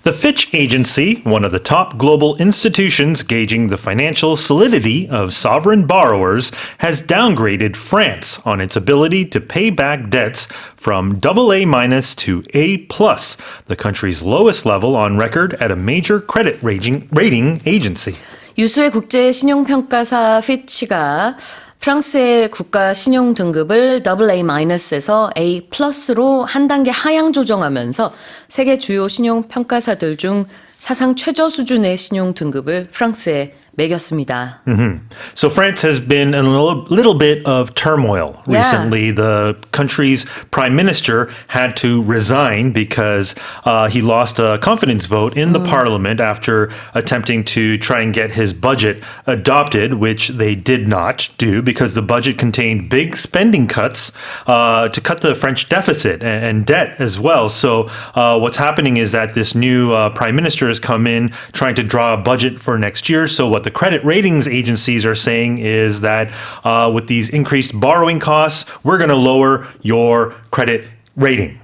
The Fitch Agency, one of the top global institutions gauging the financial solidity of sovereign borrowers, has downgraded France on its ability to pay back debts from AA- to A+, the country's lowest level on record at a major credit rating agency. 유수의 국제 신용평가사 피치가 프랑스의 국가 신용 등급을 AA-에서 A+로 한 단계 하향 조정하면서 세계 주요 신용 평가사들 중 사상 최저 수준의 신용 등급을 프랑스에 매겼습니다. So France has been in a little bit of turmoil recently. The country's prime minister had to resign because he lost a confidence vote in the parliament after attempting to try and get his budget adopted, which they did not do because the budget contained big spending cuts to cut the French deficit and debt as well. So what's happening is that this new prime minister has come in trying to draw a budget for next year. So what the credit ratings agencies are saying is that with these increased borrowing costs, we're going to lower your credit rating,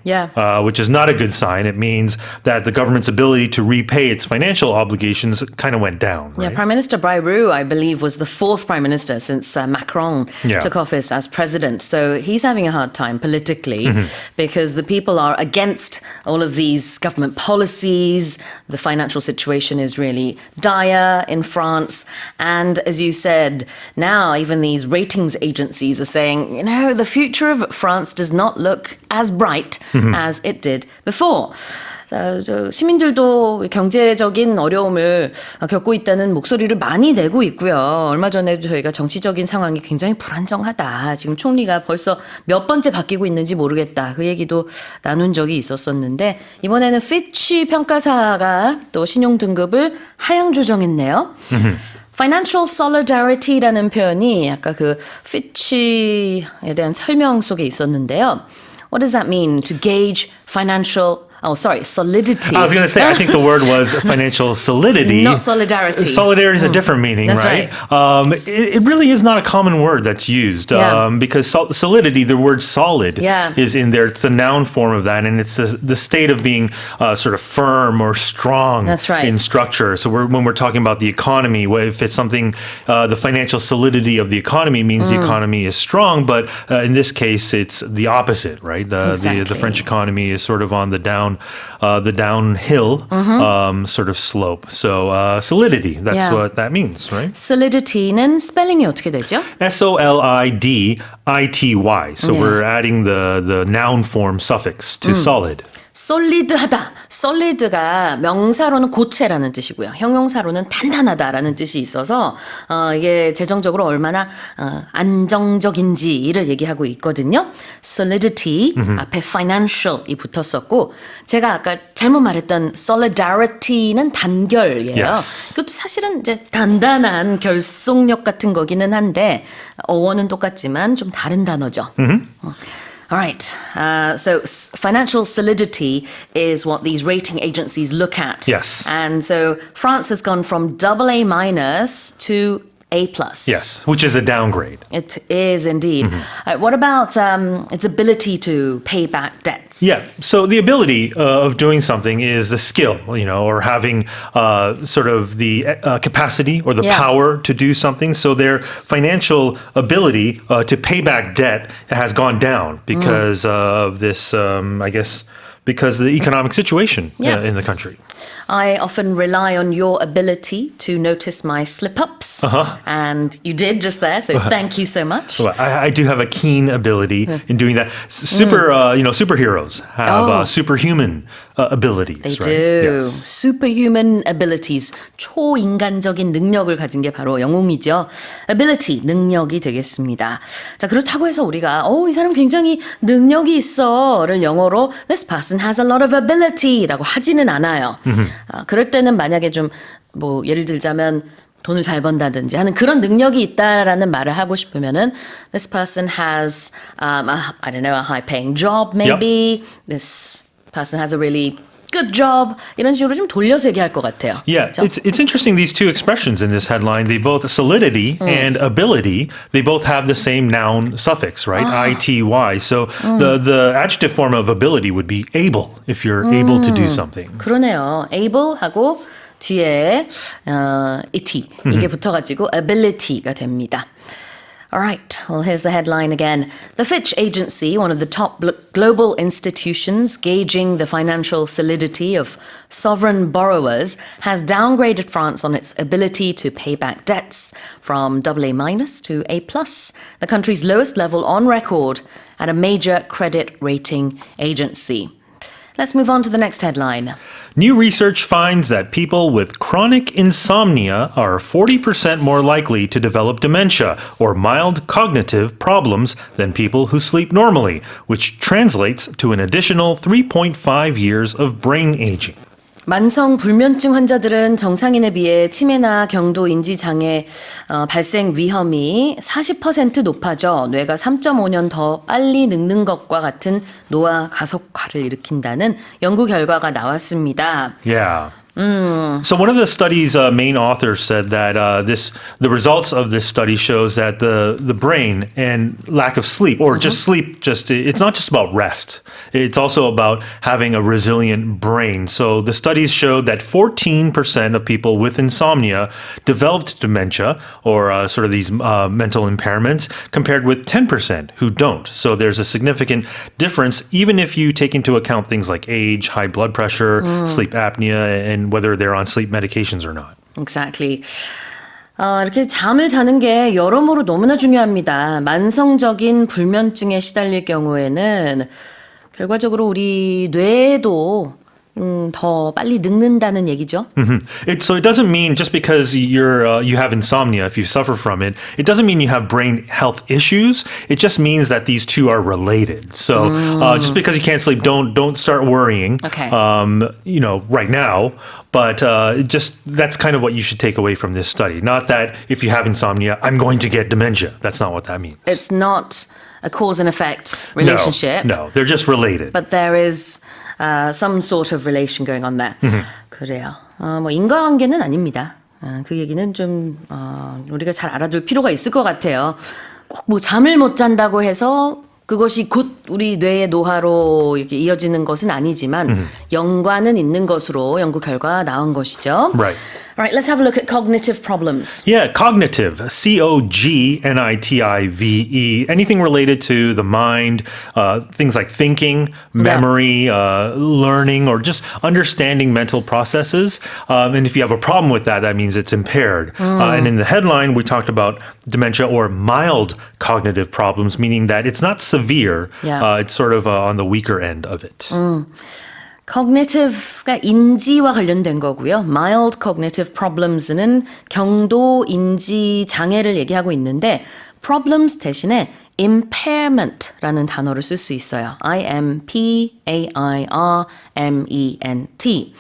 which is not a good sign. It means that the government's ability to repay its financial obligations kind of went down. Right? Yeah, Prime Minister Bayrou, I believe, was the fourth prime minister since Macron took office as president. So he's having a hard time politically because the people are against all of these government policies. The financial situation is really dire in France. And as you said, now even these ratings agencies are saying, you know, the future of France does not look as bright as it did before. 시민들도 경제적인 어려움을 겪고 있다는 목소리를 많이 내고 있고요. 얼마 전에도 저희가 정치적인 상황이 굉장히 불안정하다. 지금 총리가 벌써 몇 번째 바뀌고 있는지 모르겠다. 그 얘기도 나눈 적이 있었었는데 이번에는 피치 평가사가 또 신용 등급을 하향 조정했네요. Financial Solidarity라는 표현이 아까 그 피치에 대한 설명 속에 있었는데요. What does that mean? To gauge solidity. I was going to say, I think the word was financial solidity. Not solidarity. Solidarity is a different meaning, That's right? It really is not a common word that's used because solidity, the word solid is in there. It's the noun form of that, and it's the state of being sort of firm or strong in structure. So when we're talking about the economy, if it's something, the financial solidity of the economy means the economy is strong, but in this case, it's the opposite, right? The French economy is sort of on the downhill sort of slope. So solidity, that's what that means, right? Solidity는 스펠링이 어떻게 되죠? Solidity. So we're adding the noun form suffix to solid. solid하다. solid가 명사로는 고체라는 뜻이고요. 형용사로는 단단하다라는 뜻이 있어서 이게 재정적으로 얼마나 안정적인지를 얘기하고 있거든요. solidity 앞에 financial이 붙었었고 제가 아까 잘못 말했던 solidarity는 단결이에요. 이것도 사실은 이제 단단한 결속력 같은 거기는 한데 어원은 똑같지만 좀 다른 단어죠. All right. So financial solidity is what these rating agencies look at. Yes. And so France has gone from AA- to A+. Yes, which is a downgrade. It is indeed. What about its ability to pay back debts? Yeah, so the ability of doing something is the skill, or having sort of the capacity or the power to do something. So their financial ability to pay back debt has gone down because of this, because of the economic situation in the country. I often rely on your ability to notice my slip-ups, and you did just there, so thank you so much. Well, I do have a keen ability in doing that. Superheroes have superhuman abilities. They right? do. Yes. Superhuman abilities, 초인간적인 능력을 가진 게 바로 영웅이죠. ability, 능력이 되겠습니다. 자, 그렇다고 해서 우리가 이 사람 굉장히 능력이 있어를 영어로 this person has a lot of ability라고 하지는 않아요. 그럴 때는 만약에 좀 예를 들자면 돈을 잘 번다든지 하는 그런 능력이 있다라는 말을 하고 싶으면은 this person has a high paying job maybe. This person has a really good job 이런 식으로 좀 돌려서 얘기할 것 같아요. Yeah, 그렇죠? it's interesting, these two expressions in this headline. They both, solidity and ability, they both have the same noun suffix, right? ity. So the adjective form of ability would be able, if you're able to do something. 그러네요. able하고 뒤에 it 이게 붙어가지고 ability가 됩니다. All right, well, here's the headline again. The Fitch Agency, one of the top global institutions gauging the financial solidity of sovereign borrowers, has downgraded France on its ability to pay back debts from AA- to A+, the country's lowest level on record at a major credit rating agency. Let's move on to the next headline. New research finds that people with chronic insomnia are 40% more likely to develop dementia or mild cognitive problems than people who sleep normally, which translates to an additional 3.5 years of brain aging. 만성 불면증 환자들은 정상인에 비해 치매나 경도 인지 장애 발생 위험이 40% 높아져 뇌가 3.5년 더 빨리 늙는 것과 같은 노화 가속화를 일으킨다는 연구 결과가 나왔습니다. Yeah. So one of the study's main authors said that the results of this study shows that the brain and lack of sleep or just sleep, it's not just about rest. It's also about having a resilient brain. So the studies showed that 14% of people with insomnia developed dementia or sort of these mental impairments compared with 10% who don't. So there's a significant difference even if you take into account things like age, high blood pressure, sleep apnea, and whether they're on sleep medications or not. Exactly. 이렇게 잠을 자는 게 여러모로 너무나 중요합니다. 만성적인 불면증에 시달릴 경우에는 결과적으로 우리 뇌도 더 빨리 늙는다는 얘기죠. So it doesn't mean just because you have insomnia, if you suffer from it, it doesn't mean you have brain health issues. It just means that these two are related. So just because you can't sleep, don't start worrying. Okay. Right now. But just that's kind of what you should take away from this study. Not that if you have insomnia, I'm going to get dementia. That's not what that means. It's not a cause and effect relationship. No, they're just related. But there is some sort of relation going on there. 그래요. 뭐 인과관계는 아닙니다. 그 얘기는 좀 우리가 잘 알아둘 필요가 있을 것 같아요. 꼭 뭐 잠을 못 잔다고 해서 그것이 곧 우리 뇌의 노화로 이렇게 이어지는 것은 아니지만 연관은 있는 것으로 연구 결과 나온 것이죠. Right. All right, let's have a look at cognitive problems. Yeah, cognitive, COGNITIVE, anything related to the mind, things like thinking, memory, learning, or just understanding mental processes. And if you have a problem with that, that means it's impaired. And in the headline, we talked about dementia or mild cognitive problems, meaning that it's not severe. Yeah. It's sort of on the weaker end of it. Cognitive가 인지와 관련된 거고요. Mild cognitive problems는 경도 인지 장애를 얘기하고 있는데 problems 대신에 impairment라는 단어를 쓸 수 있어요. IMPAIRMENT.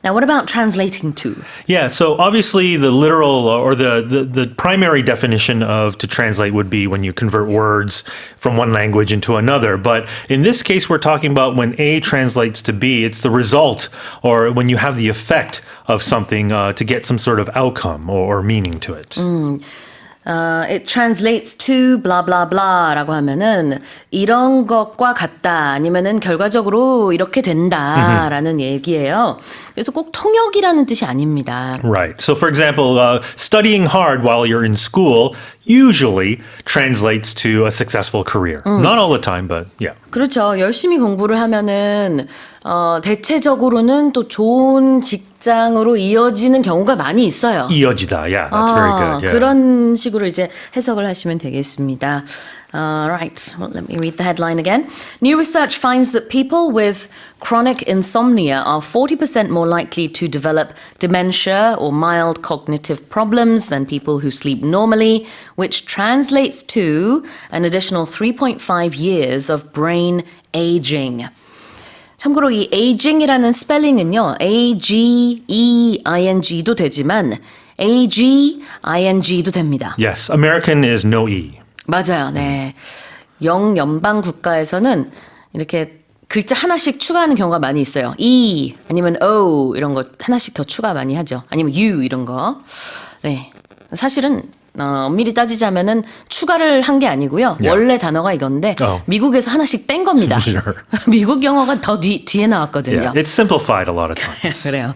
Now, what about translating to? Yeah, so obviously the literal or the primary definition of to translate would be when you convert words from one language into another. But in this case, we're talking about when A translates to B, it's the result or when you have the effect of something to get some sort of outcome or meaning to it. It translates to blah blah blah라고 하면은 이런 것과 같다 아니면은 결과적으로 이렇게 된다라는 얘기예요. 그래서 꼭 통역이라는 뜻이 아닙니다. Right. So for example, studying hard while you're in school usually translates to a successful career. Not all the time, but yeah. 그렇죠. 열심히 공부를 하면은 대체적으로는 또 좋은 직장으로 이어지는 경우가 많이 있어요. 이어지다. Yeah, that's very good. Yeah. 그런 식으로 이제 해석을 하시면 되겠습니다. Right. Well, let me read the headline again. New research finds that people with chronic insomnia are 40% more likely to develop dementia or mild cognitive problems than people who sleep normally, which translates to an additional 3.5 years of brain aging. 참고로 이 aging이라는 스펠링은요, A-G-E-I-N-G도 되지만 A-G-I-N-G도 됩니다. Yes, American is no E. 맞아요. 네. 영연방 국가에서는 이렇게 글자 하나씩 추가하는 경우가 많이 있어요. E 아니면 O 이런 거 하나씩 더 추가 많이 하죠. 아니면 U 이런 거. 네. 사실은 엄밀히 따지자면은 추가를 한 게 아니고요. Yeah. 원래 단어가 이건데 미국에서 하나씩 뺀 겁니다. Sure. 미국 영어가 더 뒤에 나왔거든요. Yeah, it's simplified a lot of times. 그래요.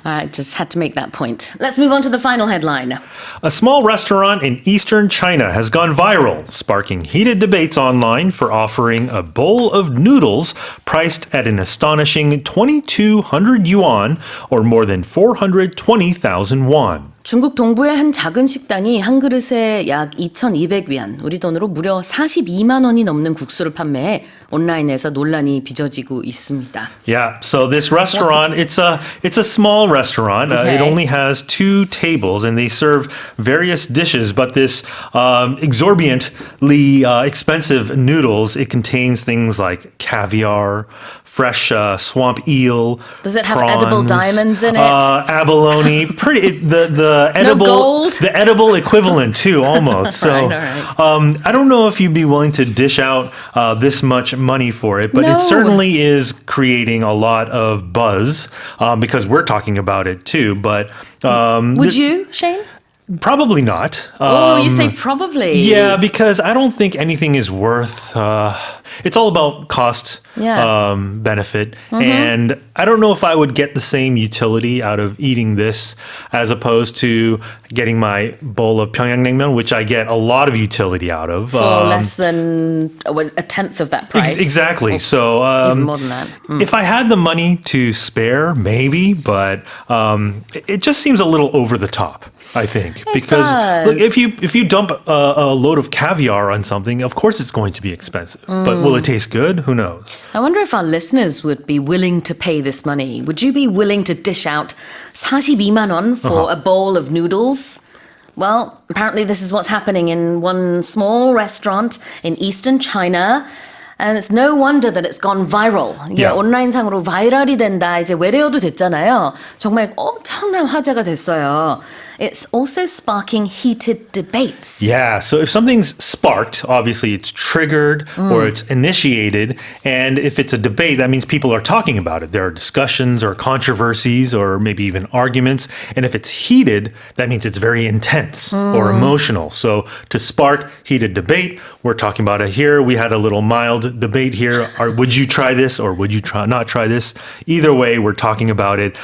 I just had to make that point. Let's move on to the final headline. A small restaurant in eastern China has gone viral, sparking heated debates online for offering a bowl of noodles priced at an astonishing 2,200 yuan, or more than 420,000 won. 중국 동부의 한 작은 식당이 한 그릇에 약 2,200위안, 우리 돈으로 무려 42만 원이 넘는 국수를 판매해 온라인에서 논란이 빚어지고 있습니다. Yeah, so this restaurant, it's a small restaurant. It Okay. only has 2 tables and they serve various dishes, but this exorbitantly expensive noodles, it contains things like caviar, fresh swamp eel. Does it have edible prawns, diamonds in it? Abalone, the edible, gold? the edible equivalent too, almost. So, Right, all right. I don't know if you'd be willing to dish out this much money for it, but No. it certainly is creating a lot of buzz because we're talking about it too. But Would you, Shane? probably not. Oh, you say probably. Yeah, because I don't think anything is worth. It's all about cost Yeah. benefit, and I don't know if I would get the same utility out of eating this as opposed to getting my bowl of Pyongyang which I get a lot of utility out of. For less than a tenth of that price. Exactly. So Even more than that. if I had the money to spare, maybe, but it just seems a little over the top. I think because look, does. if you dump a load of caviar on something, of course it's going to be expensive. But will it taste good? Who knows? I wonder if our listeners would be willing to pay this money. Would you be willing to dish out 42만 원 for a bowl of noodles? Well, apparently this is what's happening in one small restaurant in eastern China. And it's no wonder that it's gone viral. 이게 Yeah. 온라인상으로 바이럴이 된다. 이제 외래어도 됐잖아요. 정말 엄청난 화제가 됐어요. It's also sparking heated debates. Yeah. So if something's sparked, obviously it's triggered or it's initiated. And if it's a debate, that means people are talking about it. There are discussions or controversies or maybe even arguments. And if it's heated, that means it's very intense or emotional. So to spark heated debate, we're talking about it here. We had a little mild debate here. Would you try this or would you not try this? Either way, we're talking about it.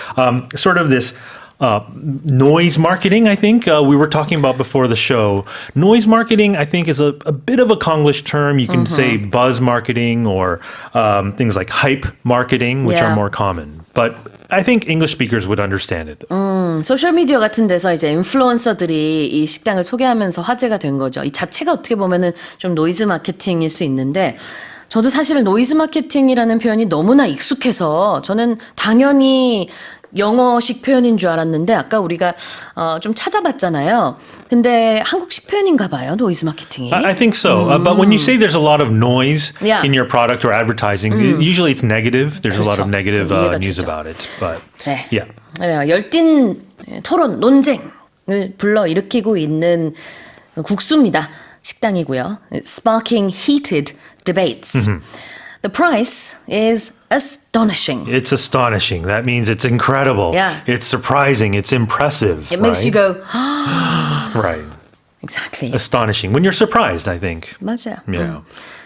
Sort of this noise marketing, I think we were talking about before the show. Noise marketing, I think, is a bit of a Konglish term. You can say buzz marketing or things like hype marketing, which Yeah. are more common. But I think English speakers would understand it. 소셜미디어 같은 데서 이제 인플루언서들이 이 식당을 소개하면서 화제가 된 거죠. 이 자체가 어떻게 보면은 좀 노이즈 마케팅일 수 있는데, 저도 사실 노이즈 마케팅이라는 표현이 너무나 익숙해서 저는 당연히 영어식 표현인 줄 알았는데 아까 우리가 좀 찾아봤잖아요. 근데 한국식 표현인가 봐요, 노이즈 마케팅이. I think so. But when you say there's a lot of noise Yeah. in your product or advertising, usually it's negative. There's a lot of 그렇죠. negative 이해가 news 되죠. about it. But 네. yeah. 열띤 토론, 논쟁을 불러일으키고 있는 국수입니다. 식당이고요. It's sparking heated debates. The price is astonishing. It's astonishing. That means it's incredible. Yeah. It's surprising. It's impressive. It makes you right? go, Right. exactly. Astonishing. When you're surprised, I think. 맞아요. Yeah.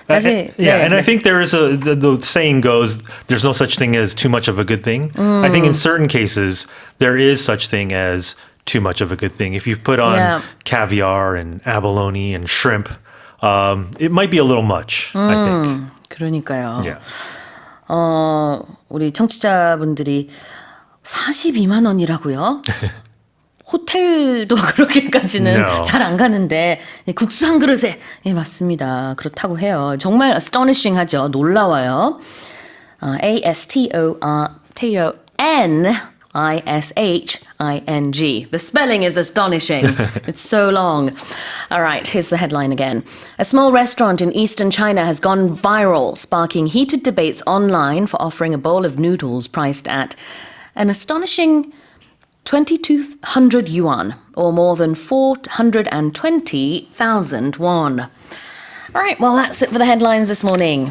사실, Yeah, 네. and I think there is the saying goes, there's no such thing as too much of a good thing. I think in certain cases, there is such thing as too much of a good thing. If you've put on Yeah. caviar and abalone and shrimp, it might be a little much, I think. 그러니까요. Yeah. 우리 청취자분들이 42만 원이라고요? 호텔도 그렇게까지는 No. 잘 안 가는데 국수 한 그릇에 예 맞습니다. 그렇다고 해요. 정말 astonishing 하죠. 놀라워요. A-S-T-O-N-I-S-H-I-N-G. The spelling is astonishing. It's so long. All right, here's the headline again. A small restaurant in eastern China has gone viral, sparking heated debates online for offering a bowl of noodles priced at an astonishing 2,200 yuan, or more than 420,000 won. All right, well, that's it for the headlines this morning.